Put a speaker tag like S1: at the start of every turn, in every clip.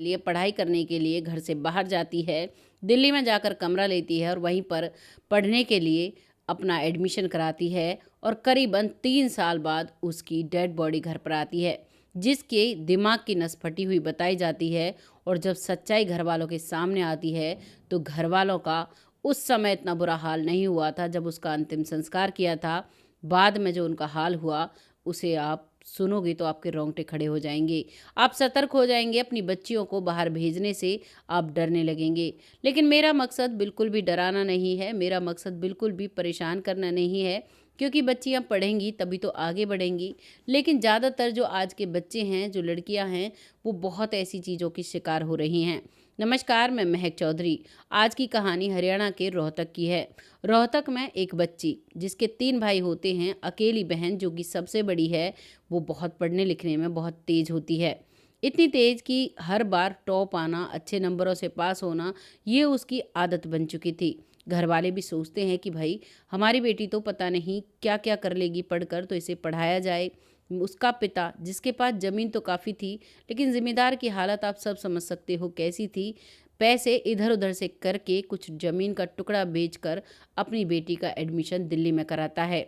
S1: लिए पढ़ाई करने के लिए घर से बाहर जाती है। दिल्ली में जाकर कमरा लेती है और वहीं पर पढ़ने के लिए अपना एडमिशन कराती है और करीबन 3 साल बाद उसकी डेड बॉडी घर पर आती है, जिसके दिमाग की नस फटी हुई बताई जाती है। और जब सच्चाई घर वालों के सामने आती है तो घर वालों का उस समय इतना बुरा हाल नहीं हुआ था जब उसका अंतिम संस्कार किया था। बाद में जो उनका हाल हुआ उसे आप सुनोगे तो आपके रोंगटे खड़े हो जाएंगे। आप सतर्क हो जाएंगे, अपनी बच्चियों को बाहर भेजने से आप डरने लगेंगे। लेकिन मेरा मकसद बिल्कुल भी डराना नहीं है, मेरा मकसद बिल्कुल भी परेशान करना नहीं है, क्योंकि बच्चियां पढ़ेंगी तभी तो आगे बढ़ेंगी। लेकिन ज़्यादातर जो आज के बच्चे हैं, जो लड़कियां हैं, वो बहुत ऐसी चीज़ों की शिकार हो रही हैं। नमस्कार, मैं महक चौधरी। आज की कहानी हरियाणा के रोहतक की है। रोहतक में एक बच्ची, जिसके 3 भाई होते हैं, अकेली बहन जो कि सबसे बड़ी है, वो बहुत पढ़ने लिखने में बहुत तेज़ होती है। इतनी तेज़ कि हर बार टॉप आना, अच्छे नंबरों से पास होना, ये उसकी आदत बन चुकी थी। घर वाले भी सोचते हैं कि भाई हमारी बेटी तो पता नहीं क्या क्या कर लेगी पढ़कर, तो इसे पढ़ाया जाए। उसका पिता, जिसके पास ज़मीन तो काफ़ी थी, लेकिन ज़मींदार की हालत आप सब समझ सकते हो कैसी थी। पैसे इधर उधर से करके कुछ ज़मीन का टुकड़ा बेचकर अपनी बेटी का एडमिशन दिल्ली में कराता है।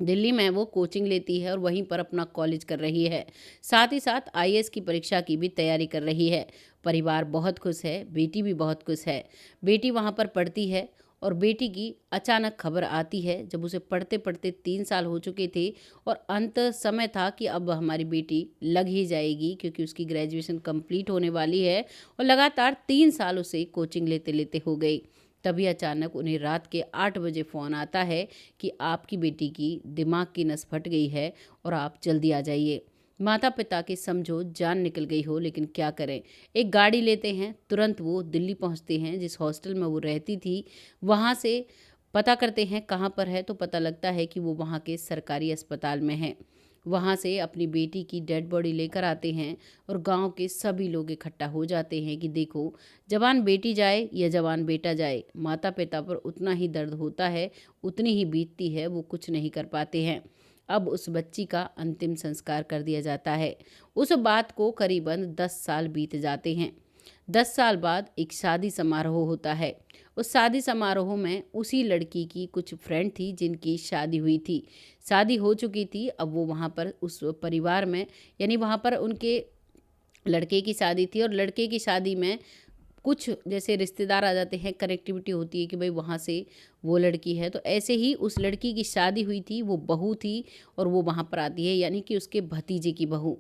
S1: दिल्ली में वो कोचिंग लेती है और वहीं पर अपना कॉलेज कर रही है। साथ ही साथ आईएएस की परीक्षा की भी तैयारी कर रही है। परिवार बहुत खुश है, बेटी भी बहुत खुश है। बेटी वहाँ पर पढ़ती है और बेटी की अचानक खबर आती है जब उसे पढ़ते पढ़ते 3 साल हो चुके थे और अंत समय था कि अब हमारी बेटी लग ही जाएगी, क्योंकि उसकी ग्रेजुएशन कंप्लीट होने वाली है और लगातार 3 साल उसे कोचिंग लेते लेते हो गई। तभी अचानक उन्हें रात के 8 बजे फ़ोन आता है कि आपकी बेटी की दिमाग की नस फट गई है और आप जल्दी आ जाइए। माता पिता के समझो जान निकल गई हो, लेकिन क्या करें। एक गाड़ी लेते हैं, तुरंत वो दिल्ली पहुंचते हैं, जिस हॉस्टल में वो रहती थी। वहां से पता करते हैं कहाँ पर है, तो पता लगता है कि वो वहाँ के सरकारी अस्पताल में है। वहाँ से अपनी बेटी की डेड बॉडी लेकर आते हैं और गांव के सभी लोग इकट्ठा हो जाते हैं कि देखो, जवान बेटी जाए या जवान बेटा जाए, माता पिता पर उतना ही दर्द होता है, उतनी ही बीतती है, वो कुछ नहीं कर पाते हैं। अब उस बच्ची का अंतिम संस्कार कर दिया जाता है। उस बात को करीबन 10 साल बीत जाते हैं। 10 साल बाद एक शादी समारोह होता है। उस शादी समारोह में उसी लड़की की कुछ फ्रेंड थी जिनकी शादी हुई थी। शादी हो चुकी थी, अब वो वहाँ पर उस परिवार में, यानी वहाँ पर उनके लड़के की शादी थी और लड़के की शादी में कुछ जैसे रिश्तेदार आ जाते हैं, कनेक्टिविटी होती है कि भाई वहाँ से वो लड़की है। तो ऐसे ही उस लड़की की शादी हुई थी, वो बहू थी और वो वहाँ पर आती है, यानी कि उसके भतीजे की बहू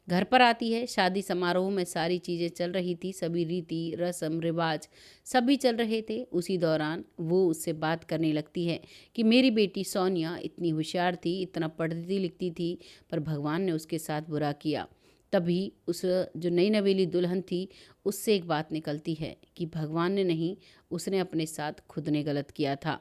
S1: घर पर आती है। शादी समारोह में सारी चीज़ें चल रही थी, सभी रीति रस्म रिवाज सभी चल रहे थे। उसी दौरान वो उससे बात करने लगती है कि मेरी बेटी सोनिया इतनी होशियार थी, इतना पढ़ती लिखती थी, पर भगवान ने उसके साथ बुरा किया। तभी उस जो नई नवेली दुल्हन थी, उससे एक बात निकलती है कि भगवान ने नहीं, उसने अपने साथ खुद ने गलत किया था।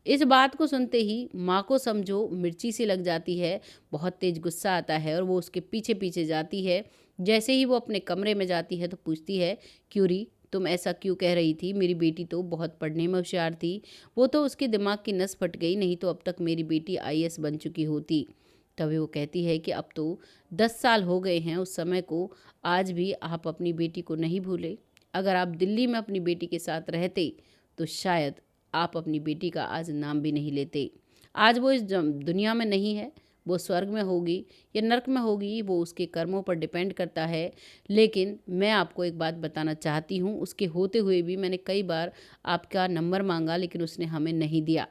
S1: इस बात को सुनते ही माँ को समझो मिर्ची सी लग जाती है, बहुत तेज गुस्सा आता है और वो उसके पीछे पीछे जाती है। जैसे ही वो अपने कमरे में जाती है तो पूछती है, क्यों री, तुम ऐसा क्यों कह रही थी? मेरी बेटी तो बहुत पढ़ने में होशियार थी, वो तो उसके दिमाग की नस फट गई, नहीं तो अब तक मेरी बेटी आईएएस बन चुकी होती। तभी वो कहती है कि अब तो 10 साल हो गए हैं उस समय को, आज भी आप अपनी बेटी को नहीं भूले। अगर आप दिल्ली में अपनी बेटी के साथ रहते तो शायद आप अपनी बेटी का आज नाम भी नहीं लेते। आज वो इस दुनिया में नहीं है, वो स्वर्ग में होगी या नर्क में होगी, वो उसके कर्मों पर डिपेंड करता है। लेकिन मैं आपको एक बात बताना चाहती हूँ, उसके होते हुए भी मैंने कई बार आपका नंबर मांगा, लेकिन उसने हमें नहीं दिया।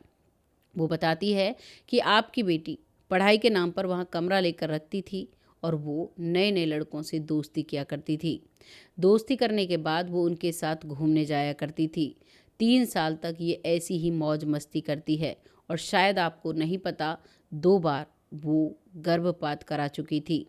S1: वो बताती है कि आपकी बेटी पढ़ाई के नाम पर वहाँ कमरा लेकर रखती थी और वो नए नए लड़कों से दोस्ती किया करती थी। दोस्ती करने के बाद वो उनके साथ घूमने जाया करती थी। 3 साल तक ये ऐसी ही मौज मस्ती करती है और शायद आपको नहीं पता, 2 बार वो गर्भपात करा चुकी थी।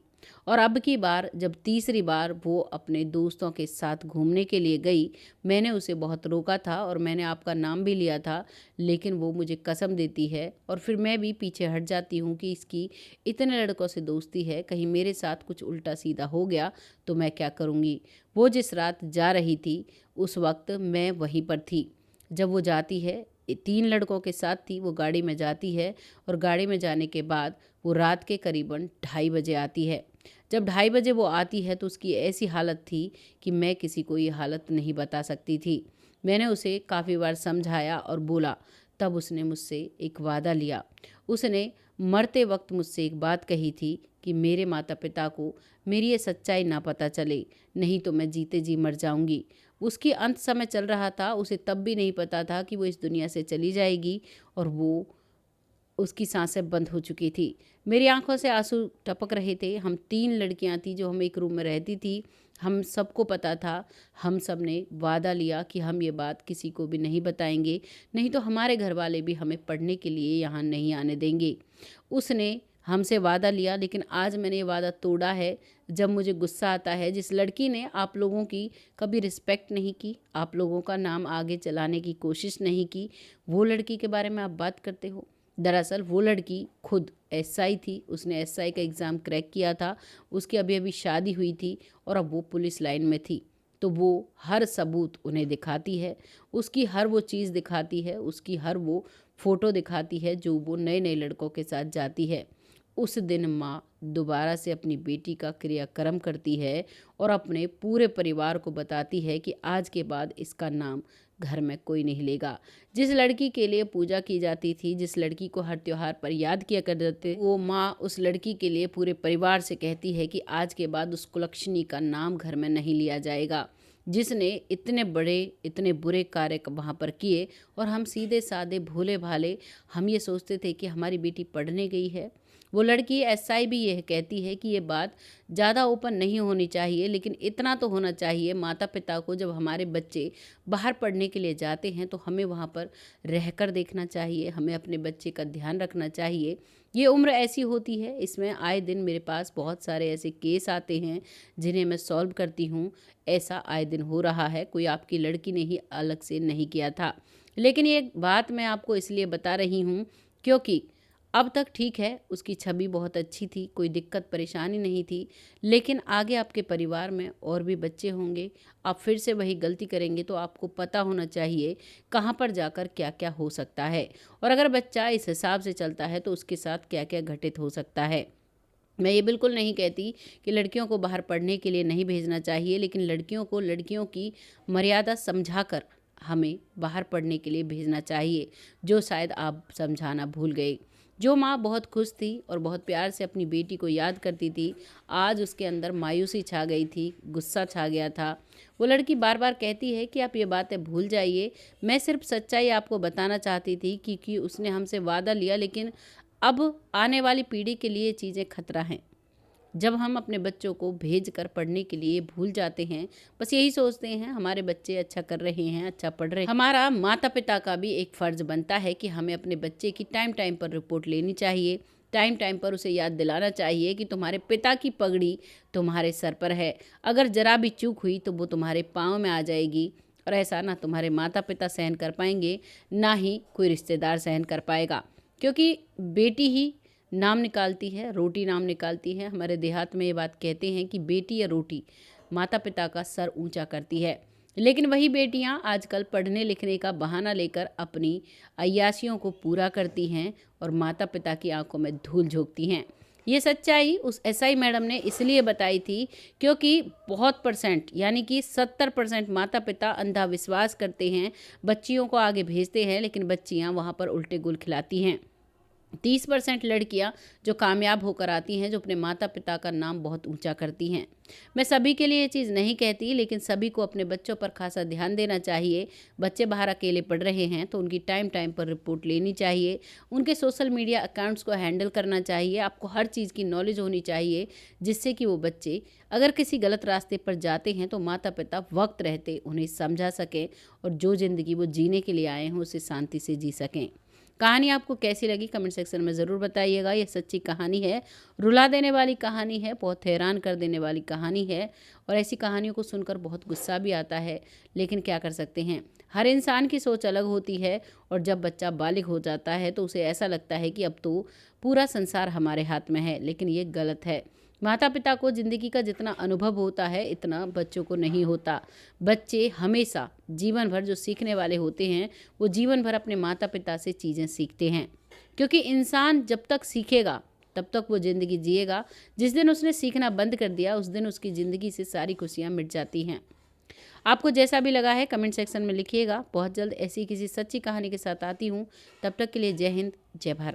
S1: और अब की बार जब तीसरी बार वो अपने दोस्तों के साथ घूमने के लिए गई, मैंने उसे बहुत रोका था और मैंने आपका नाम भी लिया था, लेकिन वो मुझे कसम देती है और फिर मैं भी पीछे हट जाती हूँ कि इसकी इतने लड़कों से दोस्ती है, कहीं मेरे साथ कुछ उल्टा सीधा हो गया तो मैं क्या करूँगी। वो जिस रात जा रही थी उस वक्त मैं वहीं पर थी। जब वो जाती है, 3 लड़कों के साथ थी, वो गाड़ी में जाती है और गाड़ी में जाने के बाद वो रात के करीबन 2:30 बजे आती है। जब 2:30 बजे वो आती है तो उसकी ऐसी हालत थी कि मैं किसी को ये हालत नहीं बता सकती थी। मैंने उसे काफ़ी बार समझाया और बोला, तब उसने मुझसे एक वादा लिया। उसने मरते वक्त मुझसे एक बात कही थी कि मेरे माता पिता को मेरी ये सच्चाई ना पता चले, नहीं तो मैं जीते जी मर जाऊंगी। उसकी अंत समय चल रहा था, उसे तब भी नहीं पता था कि वो इस दुनिया से चली जाएगी और वो उसकी सांसें बंद हो चुकी थी। मेरी आंखों से आंसू टपक रहे थे। हम 3 लड़कियां थी जो हम एक रूम में रहती थी। हम सबको पता था, हम सब ने वादा लिया कि हम ये बात किसी को भी नहीं बताएंगे, नहीं तो हमारे घर वाले भी हमें पढ़ने के लिए यहाँ नहीं आने देंगे। उसने हमसे वादा लिया, लेकिन आज मैंने ये वादा तोड़ा है। जब मुझे गुस्सा आता है, जिस लड़की ने आप लोगों की कभी रिस्पेक्ट नहीं की, आप लोगों का नाम आगे चलाने की कोशिश नहीं की, वो लड़की के बारे में आप बात करते हो। दरअसल वो लड़की खुद एसआई थी, उसने एसआई का एग्ज़ाम क्रैक किया था, उसकी अभी अभी शादी हुई थी और अब वो पुलिस लाइन में थी। तो वो हर सबूत उन्हें दिखाती है, उसकी हर वो चीज़ दिखाती है, उसकी हर वो फ़ोटो दिखाती है जो वो नए नए लड़कों के साथ जाती है। उस दिन माँ दोबारा से अपनी बेटी का क्रियाक्रम करती है और अपने पूरे परिवार को बताती है कि आज के बाद इसका नाम घर में कोई नहीं लेगा। जिस लड़की के लिए पूजा की जाती थी, जिस लड़की को हर त्योहार पर याद किया करते थे, वो माँ उस लड़की के लिए पूरे परिवार से कहती है कि आज के बाद उस कुलक्षणी का नाम घर में नहीं लिया जाएगा, जिसने इतने बड़े इतने बुरे कार्य वहाँ पर किए। और हम सीधे साधे भोले भाले हम ये सोचते थे कि हमारी बेटी पढ़ने गई है। वो लड़की एसआई भी यह कहती है कि ये बात ज़्यादा ओपन नहीं होनी चाहिए, लेकिन इतना तो होना चाहिए माता पिता को, जब हमारे बच्चे बाहर पढ़ने के लिए जाते हैं तो हमें वहाँ पर रहकर देखना चाहिए, हमें अपने बच्चे का ध्यान रखना चाहिए। ये उम्र ऐसी होती है, इसमें आए दिन मेरे पास बहुत सारे ऐसे केस आते हैं जिन्हें मैं सॉल्व करती हूँ। ऐसा आए दिन हो रहा है, कोई आपकी लड़की ने ही अलग से नहीं किया था। लेकिन ये बात मैं आपको इसलिए बता रही हूँ क्योंकि अब तक ठीक है, उसकी छवि बहुत अच्छी थी, कोई दिक्कत परेशानी नहीं थी, लेकिन आगे आपके परिवार में और भी बच्चे होंगे, आप फिर से वही गलती करेंगे तो आपको पता होना चाहिए कहाँ पर जाकर क्या क्या हो सकता है, और अगर बच्चा इस हिसाब से चलता है तो उसके साथ क्या क्या घटित हो सकता है। मैं ये बिल्कुल नहीं कहती कि लड़कियों को बाहर पढ़ने के लिए नहीं भेजना चाहिए, लेकिन लड़कियों को लड़कियों की मर्यादा समझाकर हमें बाहर पढ़ने के लिए भेजना चाहिए, जो शायद आप समझाना भूल गए। जो माँ बहुत खुश थी और बहुत प्यार से अपनी बेटी को याद करती थी, आज उसके अंदर मायूसी छा गई थी, गुस्सा छा गया था। वो लड़की बार बार कहती है कि आप ये बातें भूल जाइए, मैं सिर्फ सच्चाई आपको बताना चाहती थी क्योंकि उसने हमसे वादा लिया, लेकिन अब आने वाली पीढ़ी के लिए चीज़ें खतरा हैं। जब हम अपने बच्चों को भेज कर पढ़ने के लिए भूल जाते हैं, बस यही सोचते हैं हमारे बच्चे अच्छा कर रहे हैं, अच्छा पढ़ रहे हैं, हमारा माता पिता का भी एक फ़र्ज़ बनता है कि हमें अपने बच्चे की टाइम टाइम पर रिपोर्ट लेनी चाहिए, टाइम टाइम पर उसे याद दिलाना चाहिए कि तुम्हारे पिता की पगड़ी तुम्हारे सर पर है, अगर ज़रा भी चूक हुई तो वो तुम्हारे पाँव में आ जाएगी। और ऐसा ना तुम्हारे माता पिता सहन कर पाएंगे, ना ही कोई रिश्तेदार सहन कर पाएगा, क्योंकि बेटी ही नाम निकालती है, रोटी नाम निकालती है। हमारे देहात में ये बात कहते हैं कि बेटी या रोटी माता पिता का सर ऊंचा करती है। लेकिन वही बेटियां आजकल पढ़ने लिखने का बहाना लेकर अपनी अय्यासियों को पूरा करती हैं और माता पिता की आंखों में धूल झोंकती हैं। ये सच्चाई उस एसआई मैडम ने इसलिए बताई थी क्योंकि बहुत परसेंट यानी कि 70% माता पिता अंधा विश्वास करते हैं, बच्चियों को आगे भेजते हैं, लेकिन बच्चियां वहाँ पर उल्टे गुल खिलाती हैं। 30% लड़कियां जो कामयाब होकर आती हैं, जो अपने माता पिता का नाम बहुत ऊंचा करती हैं। मैं सभी के लिए ये चीज़ नहीं कहती, लेकिन सभी को अपने बच्चों पर खासा ध्यान देना चाहिए। बच्चे बाहर अकेले पढ़ रहे हैं तो उनकी टाइम टाइम पर रिपोर्ट लेनी चाहिए, उनके सोशल मीडिया अकाउंट्स को हैंडल करना चाहिए। आपको हर चीज़ की नॉलेज होनी चाहिए, जिससे कि वो बच्चे अगर किसी गलत रास्ते पर जाते हैं तो माता पिता वक्त रहते उन्हें समझा सकें और जो ज़िंदगी वो जीने के लिए आए हैं उसे शांति से जी सकें। कहानी आपको कैसी लगी कमेंट सेक्शन में ज़रूर बताइएगा। ये सच्ची कहानी है, रुला देने वाली कहानी है, बहुत हैरान कर देने वाली कहानी है, और ऐसी कहानियों को सुनकर बहुत गुस्सा भी आता है, लेकिन क्या कर सकते हैं, हर इंसान की सोच अलग होती है। और जब बच्चा बालिग हो जाता है तो उसे ऐसा लगता है कि अब तो पूरा संसार हमारे हाथ में है, लेकिन ये गलत है। माता पिता को ज़िंदगी का जितना अनुभव होता है इतना बच्चों को नहीं होता। बच्चे हमेशा जीवन भर जो सीखने वाले होते हैं वो जीवन भर अपने माता पिता से चीज़ें सीखते हैं, क्योंकि इंसान जब तक सीखेगा तब तक वो ज़िंदगी जिएगा। जिस दिन उसने सीखना बंद कर दिया उस दिन उसकी ज़िंदगी से सारी खुशियाँ मिट जाती हैं। आपको जैसा भी लगा है कमेंट सेक्शन में लिखिएगा। बहुत जल्द ऐसी किसी सच्ची कहानी के साथ आती हूँ। तब तक के लिए जय हिंद, जय भारत।